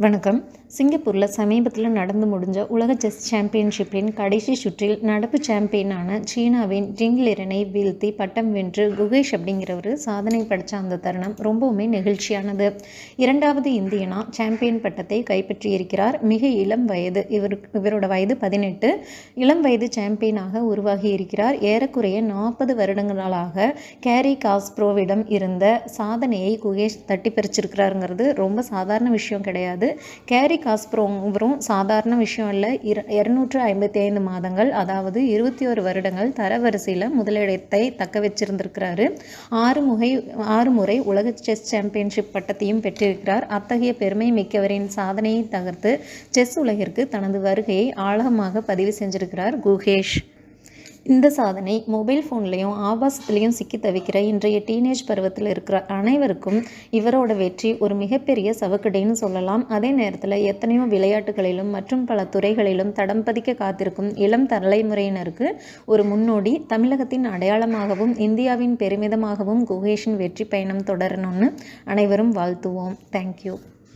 வணக்கம். சிங்கப்பூரில் சமீபத்தில் நடந்து முடிஞ்ச உலக செஸ் சாம்பியன்ஷிப்பின் கடைசி சுற்றில் நடப்பு சாம்பியனான சீனாவின் ஜிங் லிரனை வீழ்த்தி பட்டம் வென்று குகேஷ் அப்படிங்கிறவர் சாதனை படைத்த அந்த தருணம் ரொம்பவுமே நெகிழ்ச்சியானது. இரண்டாவது இந்தியனா சாம்பியன் பட்டத்தை கைப்பற்றியிருக்கிறார். மிக இளம் வயது, இவரோட வயது 18. இளம் வயது சாம்பியனாக உருவாகி இருக்கிறார். ஏறக்குறைய 40 வருடங்களாக கேரி காஸ்ப்ரோவிடம் இருந்த சாதனையை குகேஷ் தட்டி பறிச்சிருக்கிறாருங்கிறது ரொம்ப சாதாரண விஷயம் கிடையாது. கேரி காஸ்பரோவரும் சாதாரண விஷயம் இல்லை. 255 மாதங்கள், அதாவது 21 வருடங்கள் தரவரிசையில் முதலிடத்தை தக்க வச்சிருந்திருக்கிறாரு. 6 முறை உலக செஸ் சாம்பியன்ஷிப் பட்டத்தையும் பெற்றிருக்கிறார். அத்தகைய பெருமை மிக்கவரின் சாதனையை தகர்த்து செஸ் உலகிற்கு தனது வருகையை ஆழமாக பதிவு செஞ்சிருக்கிறார் குகேஷ். இந்த சாதனை மொபைல் ஃபோன்லேயும் ஆபாசத்துலேயும் சிக்கி தவிக்கிற இன்றைய டீனேஜ் பருவத்தில் இருக்கிற அனைவருக்கும் இவரோட வெற்றி ஒரு மிகப்பெரிய சவக்கடின்னு சொல்லலாம். அதே நேரத்தில் எத்தனையோ விளையாட்டுகளிலும் மற்றும் பல துறைகளிலும் தடம் பதிக்க காத்திருக்கும் இளம் தலைமுறையினருக்கு ஒரு முன்னோடி. தமிழகத்தின் அடையாளமாகவும் இந்தியாவின் பெருமிதமாகவும் குகேஷின் வெற்றி பயணம் தொடரணும்னு அனைவரும் வாழ்த்துவோம். தேங்க்யூ.